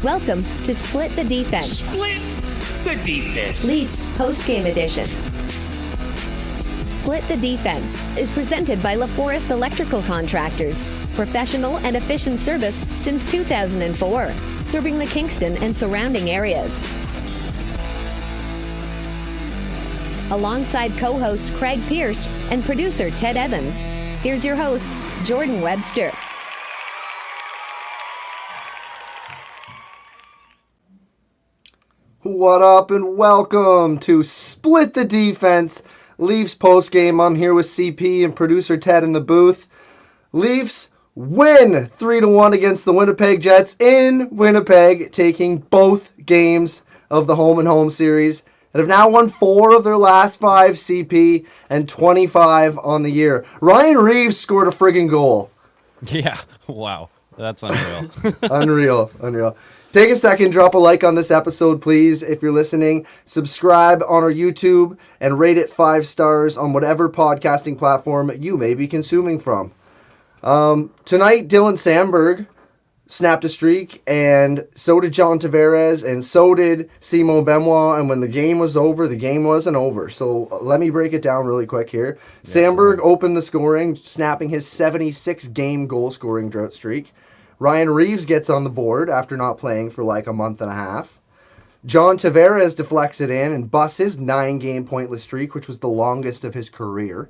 Welcome to Split the Defense. Split the Defense. LEAFS Postgame Edition. Split the Defense is presented by LaForest Electrical Contractors. Professional and efficient service since 2004, serving the Kingston and surrounding areas. Alongside co-host Craig Pearce and producer Ted Evans, here's your host, Jordan Webster. What up and welcome to Split the Defense, Leafs postgame. I'm here with CP and producer Ted in the booth. Leafs win 3-1 against the Winnipeg Jets in Winnipeg, taking both games of the home-and-home series and have now won 4 of their last 5, CP, and 25 on the year. Ryan Reaves scored a friggin' goal. Yeah, wow. That's unreal. Unreal. Take a second, drop a like on this episode, please. If you're listening, subscribe on our YouTube and rate it 5 stars on whatever podcasting platform you may be consuming from. Tonight, Dylan Samberg snapped a streak, and so did John Tavares, and so did Simon Benoit. And when the game was over, the game wasn't over. So let me break it down really quick here. Yeah, Samberg opened the scoring, snapping his 76-game goal-scoring drought streak. Ryan Reaves gets on the board after not playing for like a month and a half. John Tavares deflects it in and busts his 9-game pointless streak, which was the longest of his career.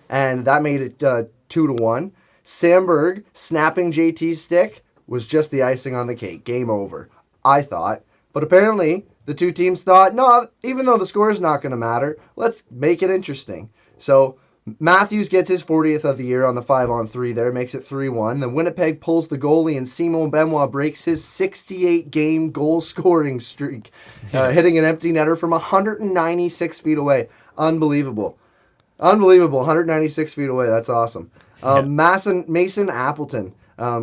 And that made it 2-1. Samberg snapping JT's stick was just the icing on the cake. Game over, I thought. But apparently, the two teams thought, no, even though the score is not going to matter, let's make it interesting. So Matthews gets his 40th of the year on the 5-on-3 there, makes it 3-1. Then Winnipeg pulls the goalie, and Simon Benoit breaks his 68-game goal-scoring streak, hitting an empty netter from 196 feet away. Unbelievable. 196 feet away. That's awesome. Mason Appleton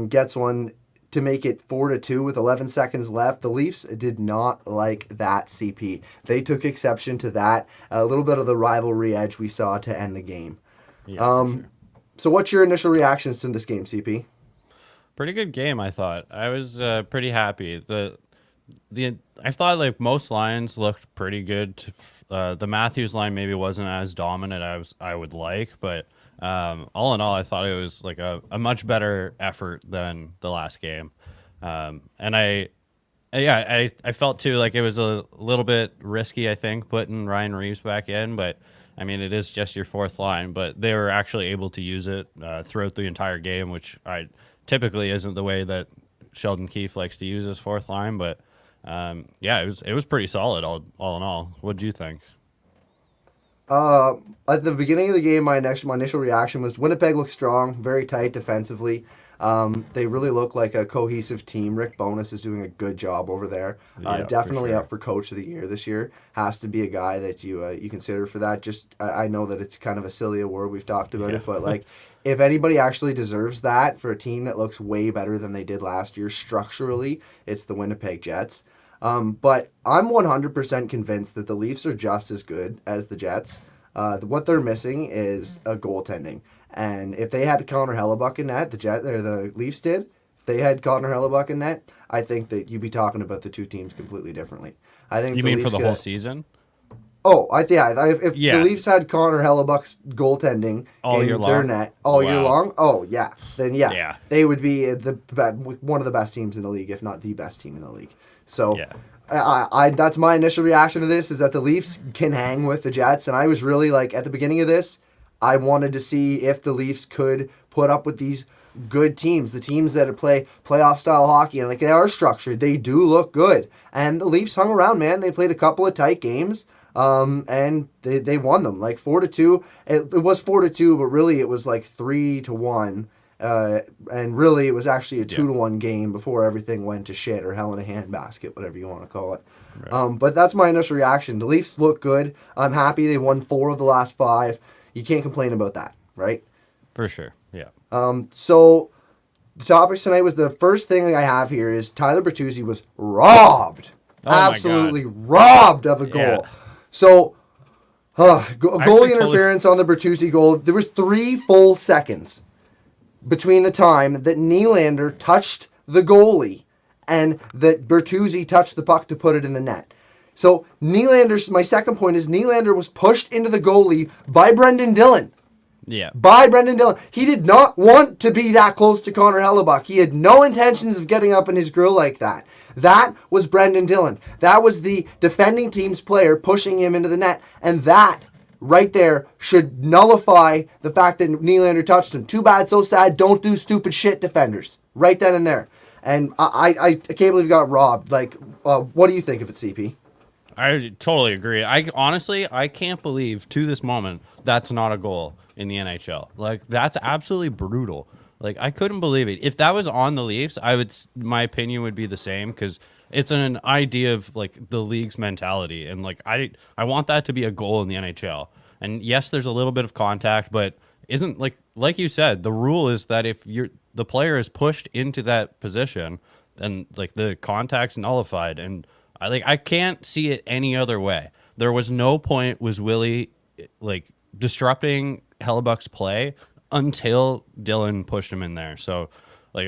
gets one to make it 4-2 with 11 seconds left. The Leafs did not like that, CP. They took exception to that. A little bit of the rivalry edge we saw to end the game. Yeah, sure. So what's your initial reactions to this game, CP? Pretty good game, I thought. I was pretty happy. I thought like most lines looked pretty good. The Matthews line maybe wasn't as dominant as I would like, but all in all, I thought it was like a much better effort than the last game. And I felt too like it was a little bit risky, I think, putting Ryan Reaves back in, but I mean, it is just your fourth line, but they were actually able to use it throughout the entire game, which typically isn't the way that Sheldon Keefe likes to use his fourth line, but it was pretty solid all in all. What do you think? At the beginning of the game, my initial reaction was Winnipeg looked strong, very tight defensively. They really look like a cohesive team. Rick Bowness is doing a good job over there. Definitely up for Coach of the Year this year. Has to be a guy that you consider for that. I know that it's kind of a silly award. We've talked about it, but like if anybody actually deserves that for a team that looks way better than they did last year structurally, it's the Winnipeg Jets. But I'm 100% convinced that the Leafs are just as good as the Jets. What they're missing is a goaltending. And if they had Connor Hellebuck in net, the Leafs did, if they had Connor Hellebuck in net, I think that you'd be talking about the two teams completely differently. I think you mean for the whole season? Oh, if the Leafs had Connor Hellebuck's goaltending in their net all year long, then they would be one of the best teams in the league, if not the best team in the league. So that's my initial reaction to this, is that the Leafs can hang with the Jets. And I was really like, at the beginning of this, I wanted to see if the Leafs could put up with these good teams, the teams that play playoff style hockey, and like they are structured. They do look good. And the Leafs hung around, man. They played a couple of tight games. And they won them like 4-2. It was 4-2, but really it was like 3-1. And really it was actually a 2-1 game before everything went to shit, or hell in a handbasket, whatever you want to call it. Right. But that's my initial reaction. The Leafs look good. I'm happy they won 4 of the last 5. You can't complain about that, right? For sure, yeah. So the topics tonight was, the first thing I have here is Tyler Bertuzzi was robbed. Absolutely robbed of a goal. Yeah. So, goalie interference on the Bertuzzi goal. There was 3 full seconds between the time that Nylander touched the goalie and that Bertuzzi touched the puck to put it in the net. So my second point is Nylander was pushed into the goalie by Brendan Dillon. Yeah. By Brendan Dillon. He did not want to be that close to Connor Hellebuck. He had no intentions of getting up in his grill like that. That was Brendan Dillon. That was the defending team's player pushing him into the net. And that right there should nullify the fact that Nylander touched him. Too bad, so sad. Don't do stupid shit, defenders. Right then and there. And I can't believe he got robbed. Like, what do you think of it, CP? I totally agree. I can't believe to this moment that's not a goal in the NHL. Like, that's absolutely brutal. Like, I couldn't believe it. If that was on the Leafs, my opinion would be the same, because it's an idea of like the league's mentality, and like I want that to be a goal in the NHL. And yes, there's a little bit of contact, but isn't like you said, the rule is that if the player is pushed into that position, then like the contact's nullified. And I can't see it any other way. There was no point was Willie like disrupting Hellebuck's play until Dillon pushed him in there. So like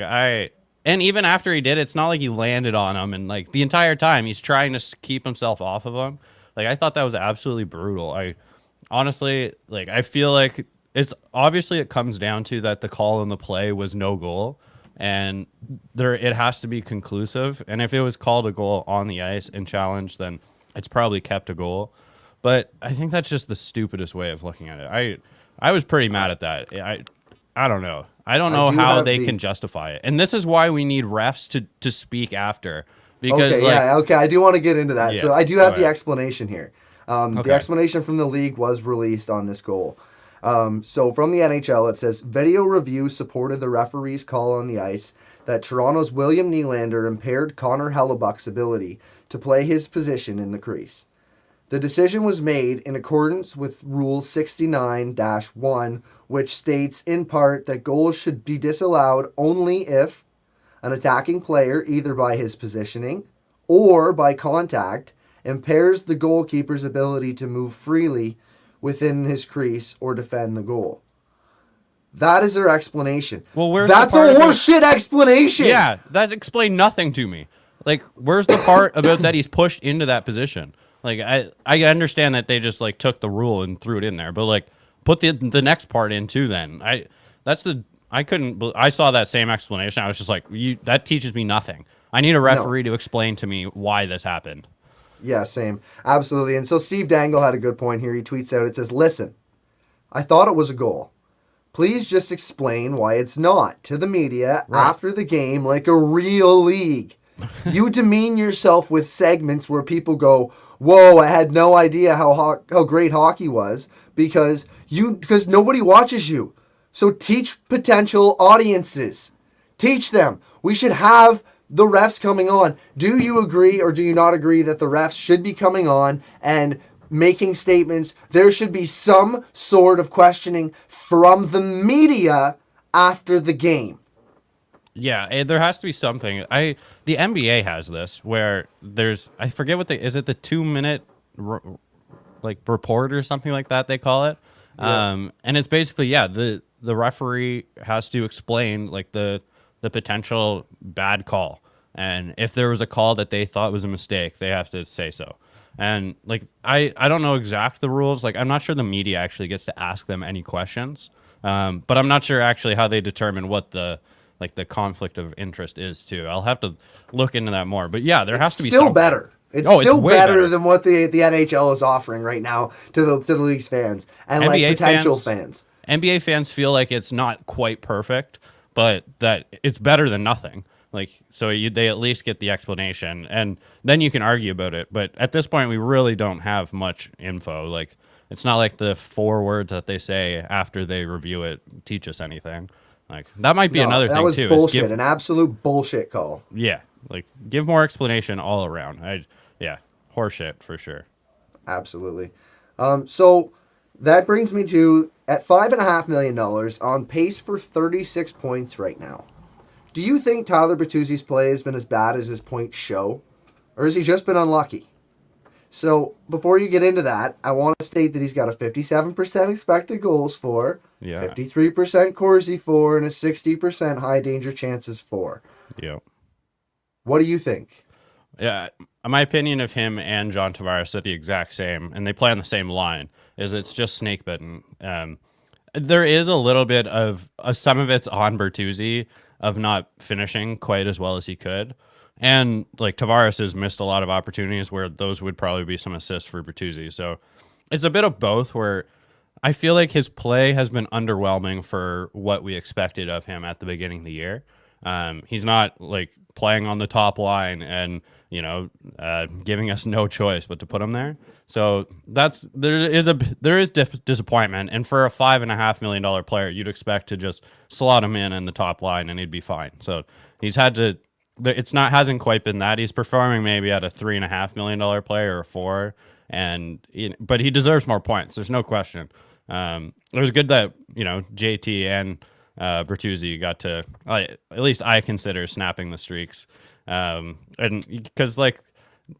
and even after he did, it's not like he landed on him, and like the entire time he's trying to keep himself off of him. Like, I thought that was absolutely brutal. I honestly, like, I feel like it comes down to that the call on the play was no goal, and it has to be conclusive. And if it was called a goal on the ice and challenged, then it's probably kept a goal. But I think that's just the stupidest way of looking at it. I was pretty mad at that. I don't know. I don't know how they can justify it. And this is why we need refs to speak after. Because okay, I do want to get into that. Yeah, so I do have the explanation here. The explanation from the league was released on this goal. So from the NHL, it says, video review supported the referee's call on the ice that Toronto's William Nylander impaired Connor Hellebuck's ability to play his position in the crease. The decision was made in accordance with Rule 69-1, which states in part that goals should be disallowed only if an attacking player, either by his positioning or by contact, impairs the goalkeeper's ability to move freely within his crease or defend the goal. That is their explanation. Well, that's a horseshit explanation. Yeah, that explained nothing to me. Like, where's the part about that he's pushed into that position? Like, I understand that they just like took the rule and threw it in there, but like put the next part in too. Then I saw that same explanation. I was just like, that teaches me nothing. I need a referee to explain to me why this happened. Yeah, same. Absolutely. And so Steve Dangle had a good point here. He tweets out, it says, listen, I thought it was a goal. Please just explain why it's not to the media after the game like a real league. You demean yourself with segments where people go, whoa, I had no idea how great hockey was because nobody watches you. So teach potential audiences. Teach them. We should have the refs coming on. Do you agree or do you not agree that the refs should be coming on and making statements? There should be some sort of questioning from the media after the game. Yeah, there has to be something. The NBA has this where I forget is it the 2-minute report or something like that they call it. Yeah. And it's basically the referee has to explain like the potential bad call, and if there was a call that they thought was a mistake, they have to say so. And like I don't know exact the rules. Like, I'm not sure the media actually gets to ask them any questions, but I'm not sure actually how they determine what the conflict of interest is too. I'll have to look into that more. But yeah, there has to be still something. Better. It's still better than what the NHL is offering right now to the league's fans and NBA like potential fans. NBA fans feel like it's not quite perfect, but that it's better than nothing. Like, so they at least get the explanation, and then you can argue about it. But at this point, we really don't have much info. Like, it's not like the 4 words that they say after they review it teach us anything. Like, that might be another thing too. That was bullshit, an absolute bullshit call. Yeah, like give more explanation all around. Horseshit for sure. Absolutely. So that brings me to at $5.5 million on pace for 36 points right now. Do you think Tyler Bertuzzi's play has been as bad as his points show, or has he just been unlucky? So before you get into that, I want to state that he's got a 57% expected goals for, 53% Corsi for, and a 60% high danger chances for. Yeah. What do you think? Yeah, my opinion of him and John Tavares are the exact same, and they play on the same line. Is it's just snake bitten. There is a little bit of some of it's on Bertuzzi of not finishing quite as well as he could, and like Tavares has missed a lot of opportunities where those would probably be some assists for Bertuzzi. So it's a bit of both. Where I feel like his play has been underwhelming for what we expected of him at the beginning of the year. He's not like playing on the top line and giving us no choice but to put him there. So there is disappointment, and for a $5.5 million player, you'd expect to just slot him in the top line and he'd be fine. So he's had to. Hasn't quite been that. He's performing maybe at a $3.5 million player or $4, but he deserves more points. There's no question. It was good that JT and Bertuzzi got to at least I consider snapping the streaks, and because like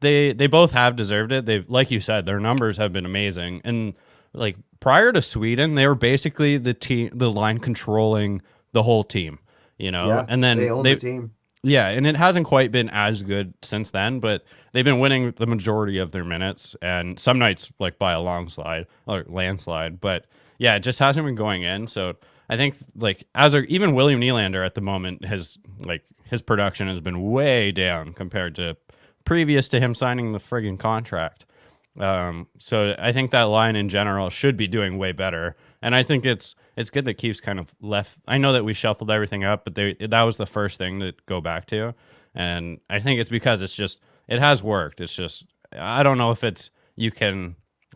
they both have deserved it. They've, like you said, their numbers have been amazing, and like prior to Sweden, they were basically the line controlling the whole team, Yeah, and then they own the team. Yeah, and it hasn't quite been as good since then, but they've been winning the majority of their minutes, and some nights like by a landslide. But yeah, it just hasn't been going in. So I think like even William Nylander at the moment his production has been way down compared to previous to him signing the friggin' contract. So I think that line in general should be doing way better. And I think it's good that Keefe's kind of left. I know that we shuffled everything up, but that was the first thing to go back to. And I think it's because it has worked. It's just, I don't know if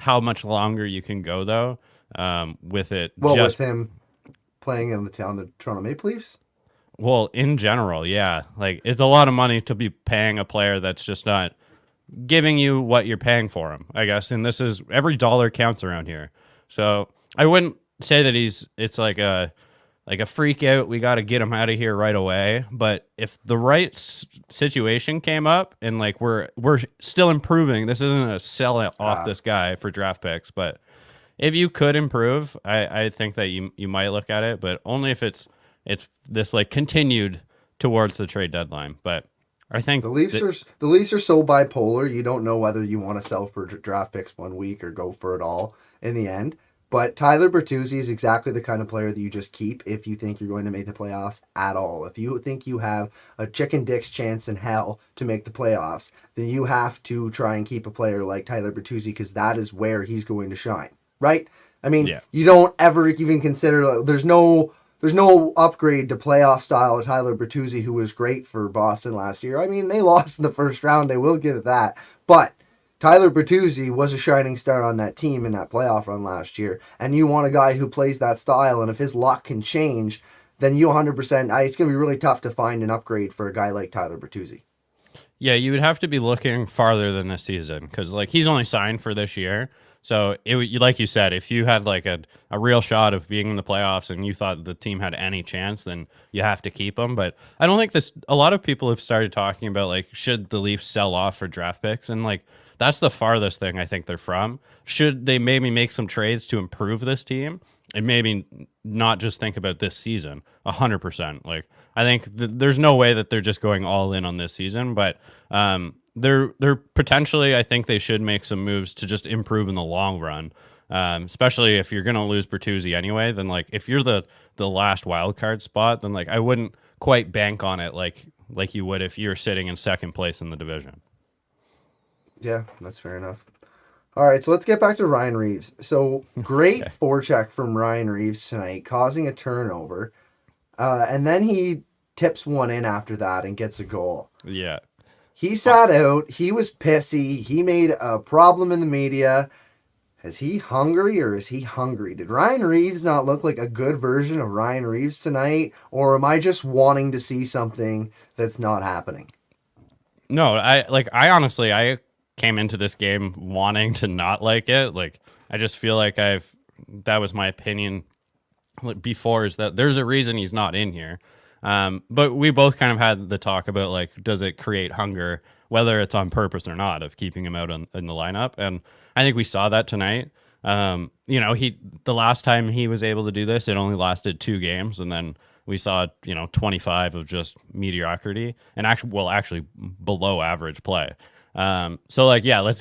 how much longer you can go though, with it. Well, with him playing on the Toronto Maple Leafs? Well, in general, yeah. Like, it's a lot of money to be paying a player that's just not giving you what you're paying for him, I guess. And every dollar counts around here. So I wouldn't say that it's like a freak out. We got to get him out of here right away. But if the right situation came up and like we're still improving, this isn't a sell off this guy for draft picks. But if you could improve, I think that you might look at it, but only if it's this like continued towards the trade deadline. But I think the Leafs are so bipolar. You don't know whether you want to sell for draft picks 1 week or go for it all in the end. But Tyler Bertuzzi is exactly the kind of player that you just keep if you think you're going to make the playoffs at all. If you think you have a chicken dick's chance in hell to make the playoffs, then you have to try and keep a player like Tyler Bertuzzi because that is where he's going to shine, right? I mean, You don't ever even consider there's no upgrade to playoff style of Tyler Bertuzzi, who was great for Boston last year. I mean, they lost in the first round. They will give it that. But Tyler Bertuzzi was a shining star on that team in that playoff run last year. And you want a guy who plays that style. And if his luck can change, then you 100%, it's going to be really tough to find an upgrade for a guy like Tyler Bertuzzi. Yeah, you would have to be looking farther than this season because like he's only signed for this year. So like you said, if you had like a real shot of being in the playoffs and you thought the team had any chance, then you have to keep him. But I don't think a lot of people have started talking about like, should the Leafs sell off for draft picks? And like, that's the farthest thing I think they're from. Should they maybe make some trades to improve this team and maybe not just think about this season 100%? Like, I think there's no way that they're just going all in on this season, but they're potentially, I think they should make some moves to just improve in the long run. Especially if you're going to lose Bertuzzi anyway, then like if you're the last wild card spot, then like I wouldn't quite bank on it like you would if you're sitting in second place in the division. Yeah, that's fair enough. All right, so let's get back to Ryan Reeves. So great forecheck from Ryan Reeves tonight, causing a turnover. And then he tips one in after that and gets a goal. Yeah. He sat out. He was pissy. He made a problem in the media. Is he hungry or is he hungry? Did Ryan Reeves not look like a good version of Ryan Reeves tonight? Or am I just wanting to see something that's not happening? No, I came into this game wanting to not like it. Like, I just feel like that was my opinion before, is that there's a reason he's not in here. But we both kind of had the talk about like, does it create hunger, whether it's on purpose or not, of keeping him out in the lineup. And I think we saw that tonight. The last time he was able to do this, it only lasted 2 games. And then we saw 25 of just mediocrity and actually below average play. So like, yeah,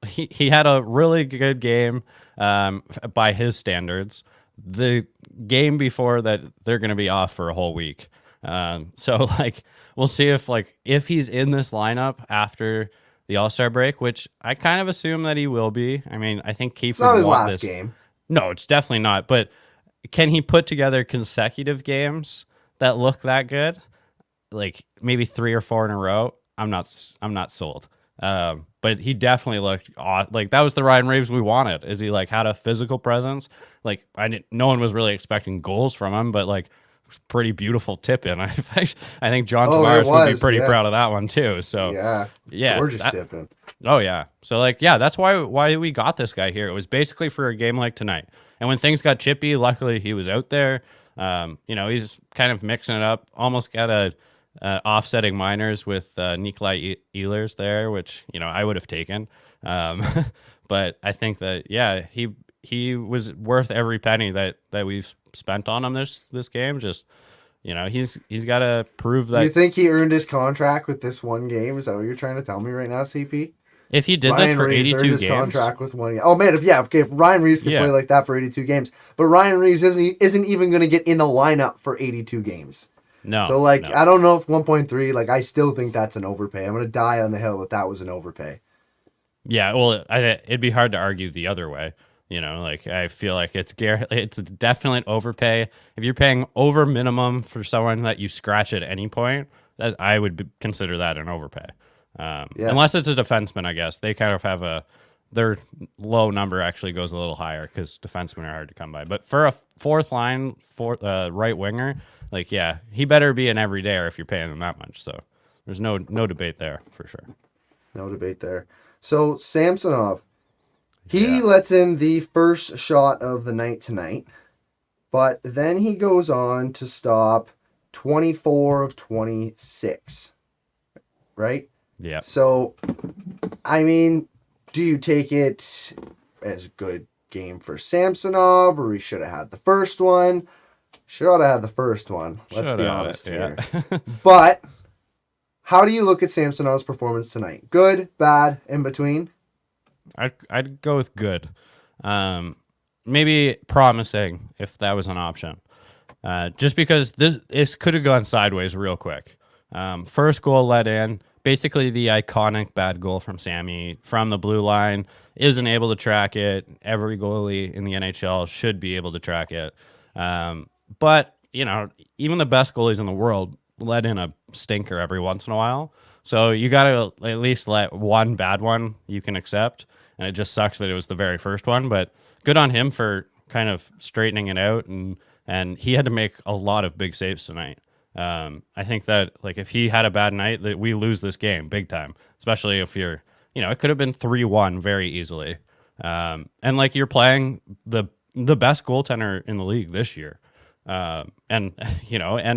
he had a really good game by his standards. The game before that, they're going to be off for a whole week. So like, we'll see if he's in this lineup after the All-Star break, which I kind of assume that he will be. I mean, I think Keefe It's not would his want last this. game. No, it's definitely not. But can he put together consecutive games that look that good? Like maybe 3 or 4 in a row? I'm not sold. But he definitely looked like that was the Ryan Reeves we wanted. Is he like had a physical presence? Like no one was really expecting goals from him, but like pretty beautiful tip in. I think John Tavares would be pretty proud of that one too. So yeah, gorgeous tip in. Oh yeah. So like, yeah, that's why we got this guy here. It was basically for a game like tonight. And when things got chippy, luckily he was out there. He's kind of mixing it up. Almost got a offsetting minors with Nikolai Ehlers there, which I would have taken. But I think that he was worth every penny that we've spent on him this game. Just he's got to prove that. You think he earned his contract with this one game? Is that what you're trying to tell me right now, CP? If he did this for 82 games, contract with one game. Oh man, if Ryan Reeves can play like that for 82 games, but Ryan Reeves isn't even going to get in the lineup for 82 games. No. So I don't know if 1.3. Like I still think that's an overpay. I'm going to die on the hill that was an overpay. Yeah, well, it'd be hard to argue the other way. I feel like it's definitely an overpay. If you're paying over minimum for someone that you scratch at any point, that I would consider that an overpay. Unless it's a defenseman, I guess they kind of have their low number actually goes a little higher because defensemen are hard to come by. But for a fourth line, right winger, he better be an everydayer if you're paying him that much. So there's no debate there for sure. No debate there. So Samsonov. He lets in the first shot of the night tonight, but then he goes on to stop 24 of 26, right? Yeah. So, I mean, do you take it as a good game for Samsonov, or he should have had the first one? Should have had the first one, let's be honest here. But, how do you look at Samsonov's performance tonight? Good, bad, in between? I'd go with good. Maybe promising if that was an option. Just because this could have gone sideways real quick. First goal let in, basically the iconic bad goal from Sammy from the blue line, isn't able to track it. Every goalie in the NHL should be able to track it. But, even the best goalies in the world let in a stinker every once in a while. So you got to at least let one bad one you can accept. And it just sucks that it was the very first one, but good on him for kind of straightening it out. And he had to make a lot of big saves tonight. I think that if he had a bad night, that we lose this game big time, especially if you're, it could have been 3-1 very easily. And you're playing the best goaltender in the league this year. And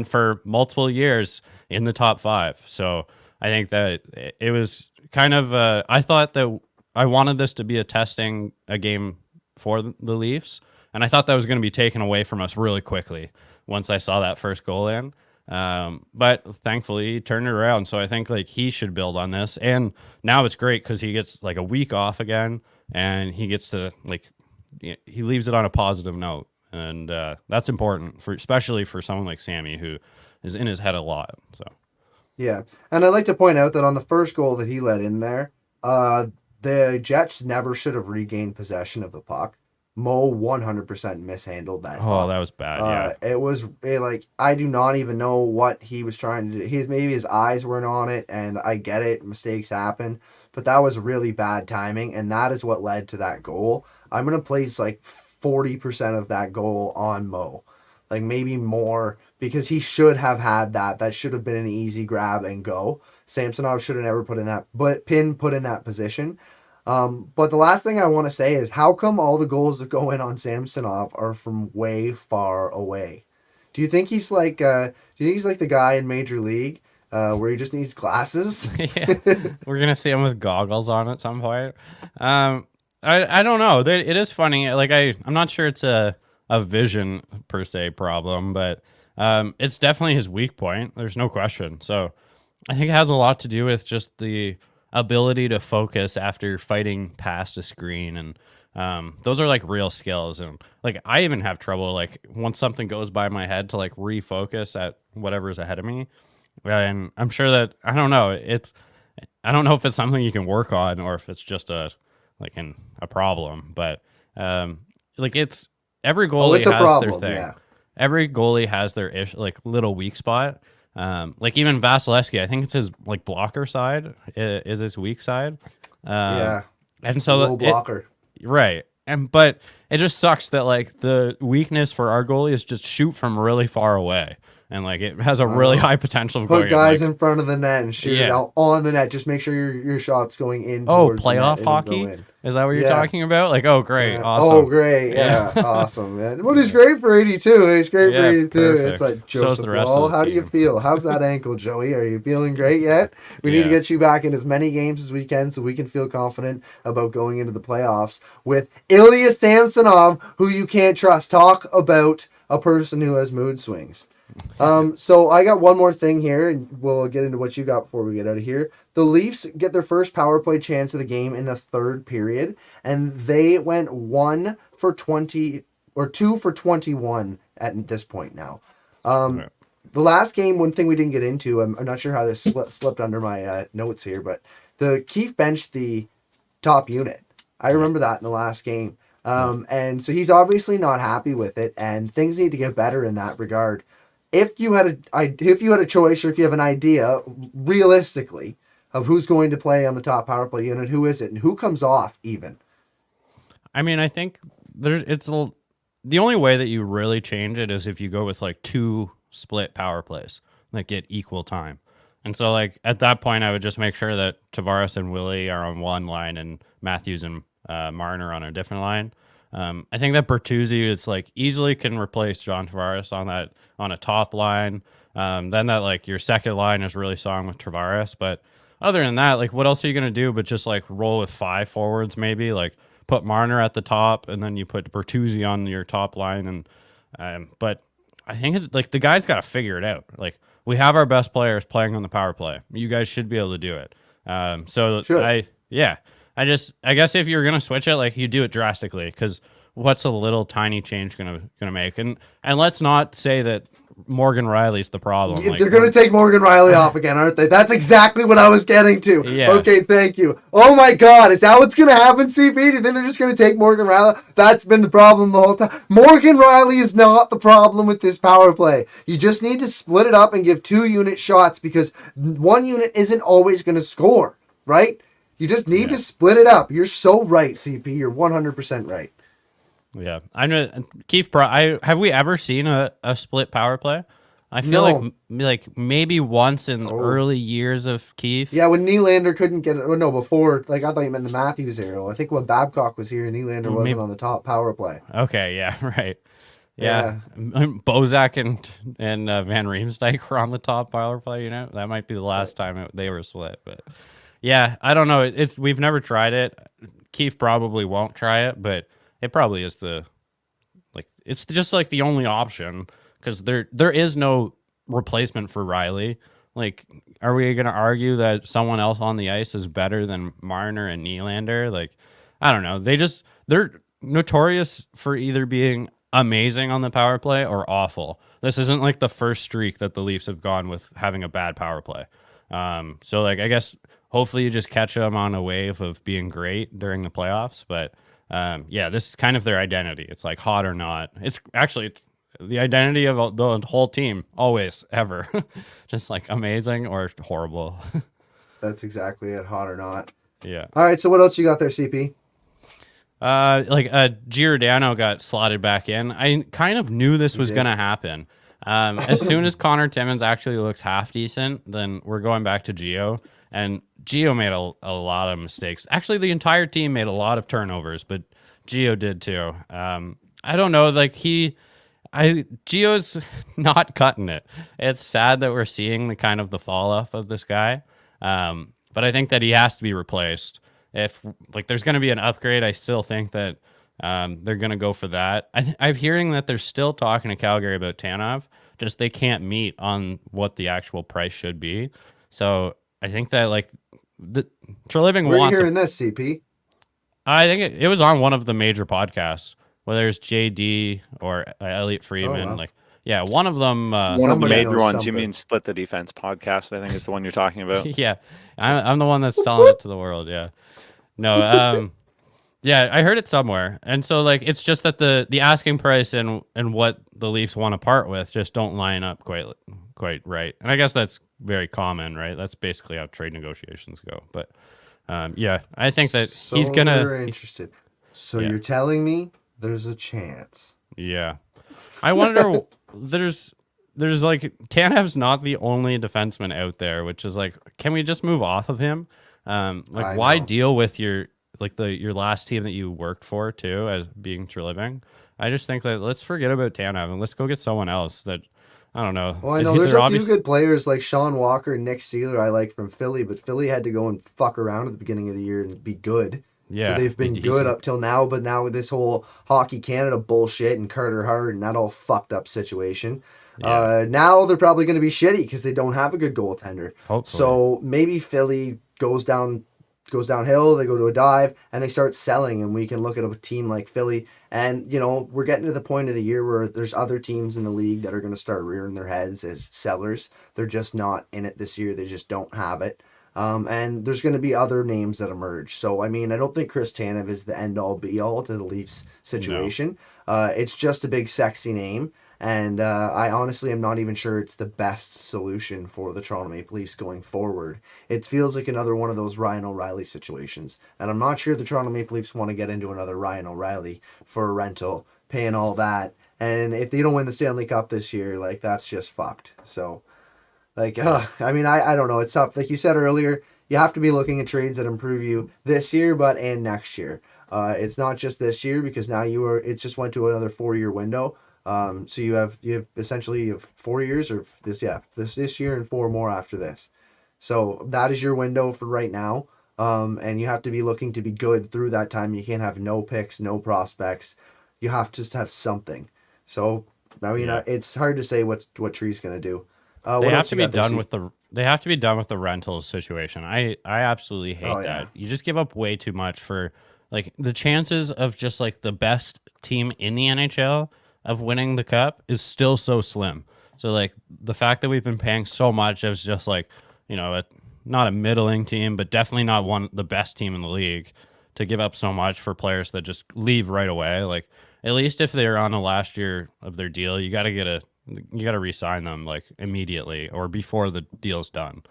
for multiple years in the top 5. So I think that it was kind of, I thought that I wanted this to be a game for the Leafs. And I thought that was going to be taken away from us really quickly once I saw that first goal in. But thankfully he turned it around. So I think he should build on this. And now it's great because he gets a week off again and he gets to he leaves it on a positive note. And that's important especially for someone like Sammy who is in his head a lot. So yeah. And I'd like to point out that on the first goal that he let in there, the Jets never should have regained possession of the puck. Mo 100% mishandled that. Oh, that was bad. It was I do not even know what he was trying to do. Maybe his eyes weren't on it, and I get it. Mistakes happen. But that was really bad timing, and that is what led to that goal. I'm going to place 40% of that goal on Mo. Maybe more, because he should have had that. That should have been an easy grab and go. Samsonov should have never put in that position. But the last thing I want to say is, how come all the goals that go in on Samsonov are from way far away? Do you think he's like the guy in Major League where he just needs glasses? Yeah, we're gonna see him with goggles on at some point. I don't know. It is funny. I'm not sure it's a vision per se problem, but It's definitely his weak point. There's no question. So I think it has a lot to do with just the ability to focus after fighting past a screen, and those are like real skills. And like I even have trouble like once something goes by my head to like refocus at whatever's ahead of me. And I'm sure that I don't know. I don't know if it's something you can work on or if it's just a problem. But like it's every goalie it's a has problem, their thing. yeah. Every goalie has their like little weak spot. Like even Vasilevsky, I think it's his like blocker side is his weak side. Yeah. And so Low blocker. right. But it just sucks that like the weakness for our goalie is just shoot from really far away. And like it has a really high potential of going Put guys in, in front of the net and shoot it out on the net. Just make sure your shot's going in. Oh, towards the net playoff and it'll go hockey? in. Is that what you're Yeah. talking about? Like, oh, great, Yeah. awesome. Oh, great. Yeah. Awesome, man. Well, he's great for 82. He's great for 82. perfect. It's like, So is Joseph the rest Wall, of the how do you team. feel? How's that ankle, Joey? Are you feeling great yet? We need to get you back in as many games as we can so we can feel confident about going into the playoffs with Ilya Samsonov, who you can't trust. Talk about a person who has mood swings. So I got one more thing here, and we'll get into what you got before we get out of here. The Leafs get their first power play chance of the game in the third period, and they went 1 for 20 or 2 for 21 at this point now. The last game, one thing we didn't get into, I'm not sure how this slipped under my notes here, but the Keefe benched the top unit. I remember that in the last game. And so he's obviously not happy with it, and things need to get better in that regard. If you had a choice, or if you have an idea, realistically, of who's going to play on the top power play unit, who is it, and who comes off even? I mean, I think the only way that you really change it is if you go with like 2 split power plays that get equal time. And so like at that point, I would just make sure that Tavares and Willie are on one line and Matthews and Marner on a different line. I think that Bertuzzi it's like easily can replace John Tavares on a top line. Then that like your second line is really strong with Tavares, but other than that, like what else are you gonna do but just like roll with 5 forwards maybe, like put Marner at the top and then you put Bertuzzi on your top line and but I think it's like the guys got to figure it out. Like we have our best players playing on the power play. You guys should be able to do it. I guess if you're gonna switch it, like you do it drastically, because what's a little tiny change gonna make? And let's not say that Morgan Riley's the problem. They're gonna take Morgan Riley off again, aren't they? That's exactly what I was getting to. Yeah. Okay, thank you. Oh my God, is that what's gonna happen, CP? Do you think they're just gonna take Morgan Riley? That's been the problem the whole time. Morgan Riley is not the problem with this power play. You just need to split it up and give 2 unit shots, because one unit isn't always gonna score, right? You just need to split it up. You're so right, CP. You're 100% right. Yeah, I know Keefe. Have we ever seen a split power play? I feel like maybe once in the early years of Keefe. Yeah, when Nylander couldn't get it. Oh, no, before. Like I thought you meant the Matthews era. I think when Babcock was here, Nylander wasn't on the top power play. Okay, yeah, right. Yeah, Bozak and Van Riemsdyk were on the top power play. You know, that might be the last time they were split. But yeah, I don't know. We've never tried it. Keefe probably won't try it, but it probably is it's just like the only option, because there is no replacement for Riley. Like, are we going to argue that someone else on the ice is better than Marner and Nylander? Like, I don't know. They're notorious for either being amazing on the power play or awful. This isn't like the first streak that the Leafs have gone with having a bad power play. So like, I guess hopefully you just catch them on a wave of being great during the playoffs, but this is kind of their identity. It's like hot or not. It's actually the identity of the whole team, always, ever. Just like amazing or horrible. That's exactly it, hot or not. Yeah. All right, so what else you got there, CP? Giordano got slotted back in. I kind of knew this was going to happen. As soon as Connor Timmins actually looks half decent, then we're going back to Gio. And Gio made a lot of mistakes. Actually, the entire team made a lot of turnovers, but Gio did too. I don't know, like Gio's not cutting it. It's sad that we're seeing the fall off of this guy. But I think that he has to be replaced. If like there's going to be an upgrade, I still think that they're going to go for that. I'm hearing that they're still talking to Calgary about Tanev. just they can't meet on what the actual price should be. So I think that like the Treliving Where are you wants. hearing this, CP? I think it was on one of the major podcasts, whether it's JD or Elliot Friedman. wow. Like, yeah, one of them. One of the Somebody major knows ones. You something. mean Split the Defense podcast? I think is the one you're talking about. Yeah, I'm the one that's telling it to the world. Yeah, no, yeah, I heard it somewhere, and so like it's just that the asking price and what the Leafs want to part with just don't line up quite right, and I guess that's very common, right? That's basically how trade negotiations go. But yeah, I think that So he's gonna. Very interested. So Yeah. you're telling me there's a chance? Yeah, I wonder. there's like Tanev's not the only defenseman out there, which is like, can we just move off of him? Like, I why know. deal with your last team that you worked for too as being Treliving? I just think that let's forget about Tanev and let's go get someone else that I don't know. Well, I know They're there's a obvious- few good players like Sean Walker and Nick Seeler I like from Philly, but Philly had to go and fuck around at the beginning of the year and be good. Yeah, So they've been be good decent. up till now, but now with this whole Hockey Canada bullshit and Carter Hart and that all fucked up situation, Yeah. now they're probably going to be shitty because they don't have a good goaltender. Hopefully. So maybe Philly goes downhill, they go to a dive, and they start selling, and we can look at a team like Philly. And, you know, we're getting to the point of the year where there's other teams in the league that are going to start rearing their heads as sellers. They're just not in it this year. They just don't have it. And there's going to be other names that emerge. So, I mean, I don't think Chris Tanev is the end-all, be-all to the Leafs situation. It's just a big, sexy name. And I honestly am not even sure it's the best solution for the Toronto Maple Leafs going forward. It feels like another one of those Ryan O'Reilly situations. And I'm not sure the Toronto Maple Leafs want to get into another Ryan O'Reilly for a rental, paying all that. And if they don't win the Stanley Cup this year, like, that's just fucked. So, like, I mean, I don't know. It's tough. Like you said earlier, you have to be looking at trades that improve you this year, and next year. It's not just this year because now it just went to another 4-year window. So you have essentially 4 years or this year and 4 more after this. So that is your window for right now. And you have to be looking to be good through that time. You can't have no picks, no prospects. You have to just have something. So I mean, it's hard to say what Tree's gonna do. They have to be done with the rentals situation. I absolutely hate that. Yeah. You just give up way too much for like the chances of just like the best team in the NHL of winning the cup is still so slim. So like the fact that we've been paying so much as just like, you know, not a middling team, but definitely not the best team in the league to give up so much for players that just leave right away. Like at least if they're on the last year of their deal, you got to re-sign them like immediately or before the deal's done,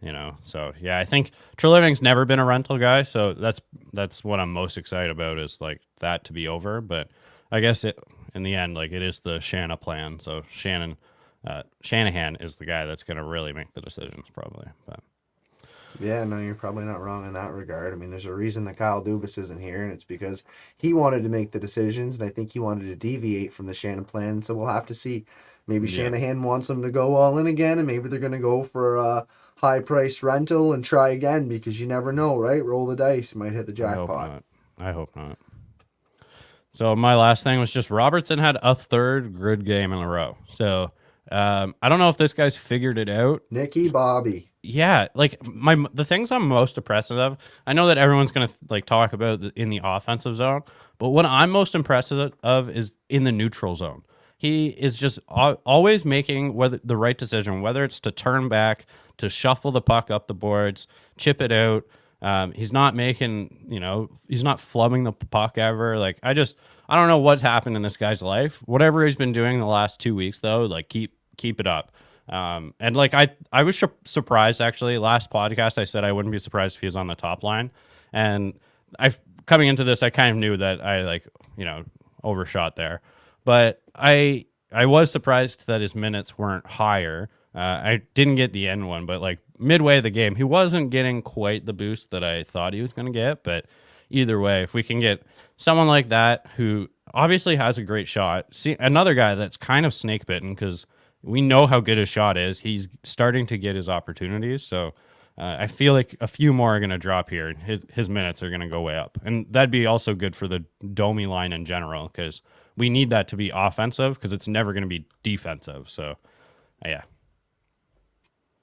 you know? So yeah, I think Treliving's never been a rental guy. So that's what I'm most excited about is like that to be over. But I guess in the end, like it is the Shanna plan. So Shanahan is the guy that's going to really make the decisions probably. But Yeah, no, you're probably not wrong in that regard. I mean, there's a reason that Kyle Dubas isn't here, and it's because he wanted to make the decisions, and I think he wanted to deviate from the Shannon plan. So we'll have to see. Maybe Shanahan wants them to go all in again, and maybe they're going to go for a high-priced rental and try again because you never know, right? Roll the dice, you might hit the jackpot. I hope not. So my last thing was just Robertson had a third good game in a row. So I don't know if this guy's figured it out. Nicky Bobby. Yeah, like the things I'm most impressive of. I know that everyone's gonna like talk about in the offensive zone, but what I'm most impressive of is in the neutral zone. He is just always making the right decision, whether it's to turn back, to shuffle the puck up the boards, chip it out. He's not making, he's not flubbing the puck ever. Like I don't know what's happened in this guy's life. Whatever he's been doing the last 2 weeks, though, like keep it up. And like I was surprised actually. Last podcast I said I wouldn't be surprised if he was on the top line, and coming into this I kind of knew that I overshot there, but I was surprised that his minutes weren't higher. I didn't get the end one, but like midway of the game, he wasn't getting quite the boost that I thought he was going to get. But either way, if we can get someone like that who obviously has a great shot, see another guy that's kind of snake bitten because we know how good his shot is. He's starting to get his opportunities. So I feel like a few more are going to drop here. His minutes are going to go way up. And that'd be also good for the Domi line in general because we need that to be offensive because it's never going to be defensive. So Yeah.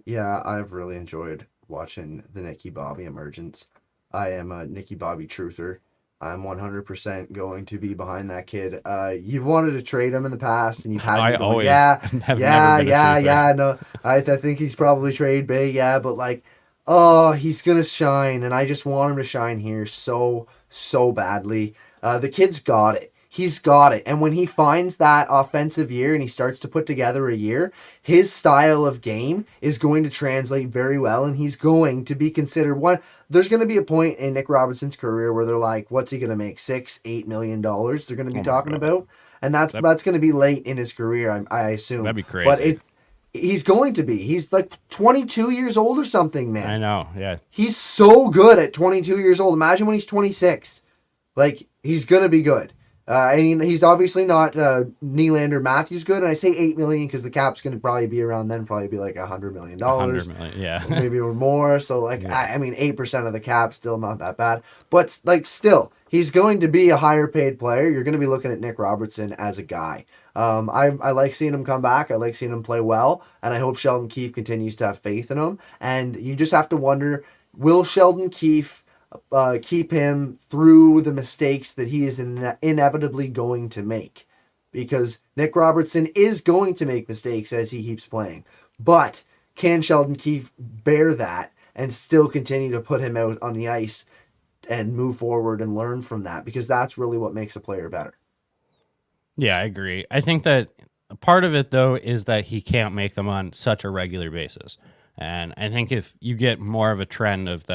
Yeah, I've really enjoyed watching the Nicky Bobby emergence. I am a Nicky Bobby truther. I'm 100% going to be behind that kid. You've wanted to trade him in the past, and you've had I me going, always yeah, have yeah, never been a yeah, truther. yeah. No, I think he's probably trade big, yeah, but like, oh, he's gonna shine, and I just want him to shine here so, so badly. The kid's got it. He's got it. And when he finds that offensive year and he starts to put together a year, his style of game is going to translate very well, and he's going to be considered one. There's going to be a point in Nick Robertson's career where they're like, what's he going to make? $6-8 million they're going to be Oh my talking God. about. And that's going to be late in his career, I assume. That'd be crazy. But he's going to be. He's like 22 years old or something, man. I know, yeah. He's so good at 22 years old. Imagine when he's 26. Like, he's going to be good. I mean, he's obviously not Nylander Matthews good, and I say $8 million because the cap's going to probably be around then, probably be like $100 million. $100 million, yeah. Maybe or more. So, like, Yeah. I mean, 8% of the cap, still not that bad. But, like, still, he's going to be a higher paid player. You're going to be looking at Nick Robertson as a guy. I like seeing him come back. I like seeing him play well, and I hope Sheldon Keefe continues to have faith in him. And you just have to wonder, will Sheldon Keefe keep him through the mistakes that he is inevitably going to make? Because Nick Robertson is going to make mistakes as he keeps playing. But can Sheldon Keefe bear that and still continue to put him out on the ice and move forward and learn from that? Because that's really what makes a player better. Yeah, I agree. I think that part of it, though, is that he can't make them on such a regular basis. And I think if you get more of a trend of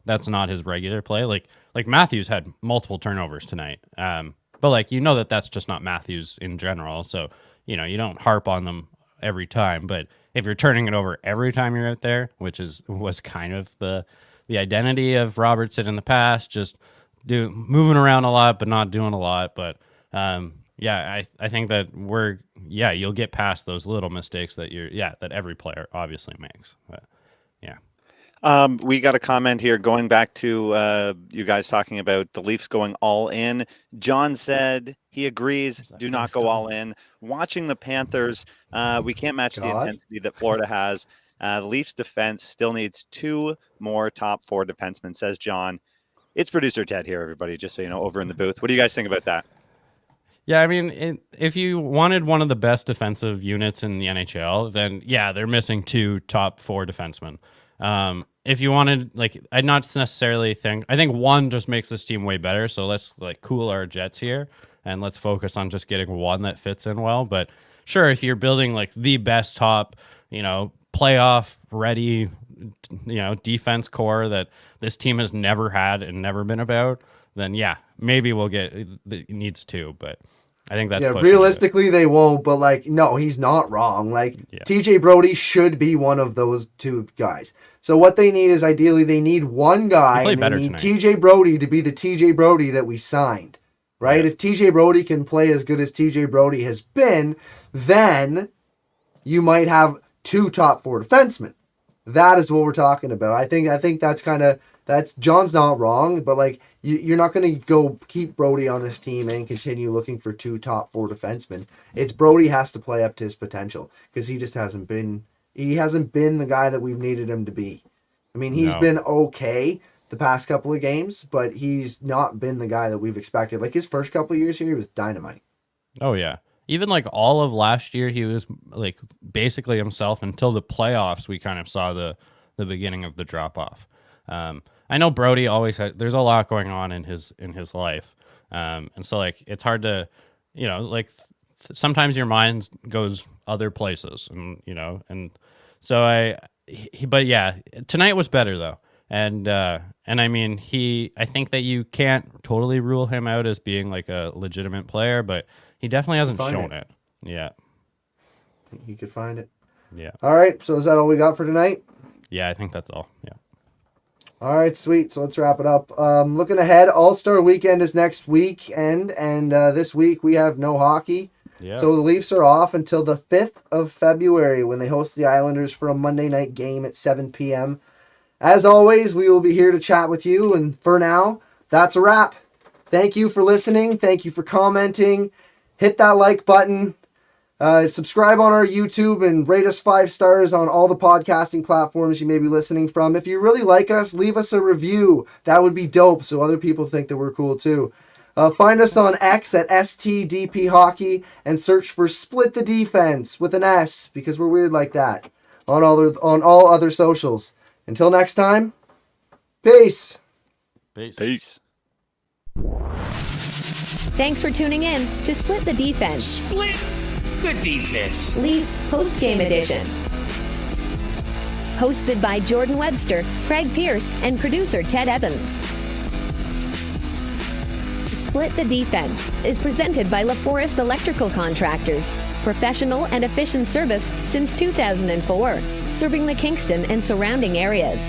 that's not his regular play, like Matthews had multiple turnovers tonight. But like, you know, that's just not Matthews in general. So, you know, you don't harp on them every time. But if you're turning it over every time you're out there, which was kind of the identity of Robertson in the past, just moving around a lot, but not doing a lot. But yeah, I think that you'll get past those little mistakes that that every player obviously makes. But yeah. We got a comment here going back to you guys talking about the Leafs going all in. John said he agrees, do not go all in. Watching the Panthers, we can't match the intensity that Florida has. The Leafs defense still needs 2 more top 4 defensemen, says John. It's producer Ted here, everybody, just so you know, over in the booth. What do you guys think about that? Yeah, I mean, if you wanted one of the best defensive units in the NHL, then yeah, they're missing 2 top 4 defensemen. If you wanted, like, I'd not necessarily think. I think 1 just makes this team way better. So let's like cool our jets here and let's focus on just getting 1 that fits in well. But sure, if you're building like the best top, you know, playoff ready, you know, defense core that this team has never had and never been about, then yeah, maybe we'll get it needs 2, but I think that's realistically they won't. But like, no, he's not wrong. Like TJ Brody should be one of those 2 guys. So what they need is ideally they need 1 guy, and they need TJ Brody to be the TJ Brody that we signed, right? Yeah. If TJ Brody can play as good as TJ Brody has been, then you might have 2 top 4 defensemen. That is what we're talking about. I think that's John's not wrong, but like you're not going to go keep Brody on this team and continue looking for 2 top 4 defensemen. It's Brody has to play up to his potential because he just hasn't been the guy that we've needed him to be. I mean, he's been okay the past couple of games, but he's not been the guy that we've expected. Like his first couple of years here, he was dynamite. Oh yeah. Even like all of last year, he was like basically himself until the playoffs. We kind of saw the beginning of the drop off. I know Brody always there's a lot going on in his life, and so like it's hard to, you know, like sometimes your mind goes other places, and you know, and so but yeah, tonight was better though, and I mean I think that you can't totally rule him out as being like a legitimate player, but he definitely hasn't shown it. Yeah. I think he could find it. Yeah. All right. So is that all we got for tonight? Yeah, I think that's all. Yeah. All right, sweet. So let's wrap it up. Looking ahead, All-Star Weekend is next weekend, and this week we have no hockey. Yeah. So the Leafs are off until the 5th of February when they host the Islanders for a Monday night game at 7 p.m. As always, we will be here to chat with you, and for now, that's a wrap. Thank you for listening. Thank you for commenting. Hit that like button. Subscribe on our YouTube and rate us 5 stars on all the podcasting platforms you may be listening from. If you really like us, leave us a review. That would be dope, so other people think that we're cool too. Find us on X at STDP Hockey and search for Split the Defense with an S, because we're weird like that, on all other socials. Until next time, peace. Peace. Thanks for tuning in to Split the Defense, Split the defense. Leafs Postgame Edition. Hosted by Jordan Webster, Craig Pearce, and producer Ted Evans. Split the Defense is presented by LaForest Electrical Contractors. Professional and efficient service since 2004. Serving the Kingston and surrounding areas.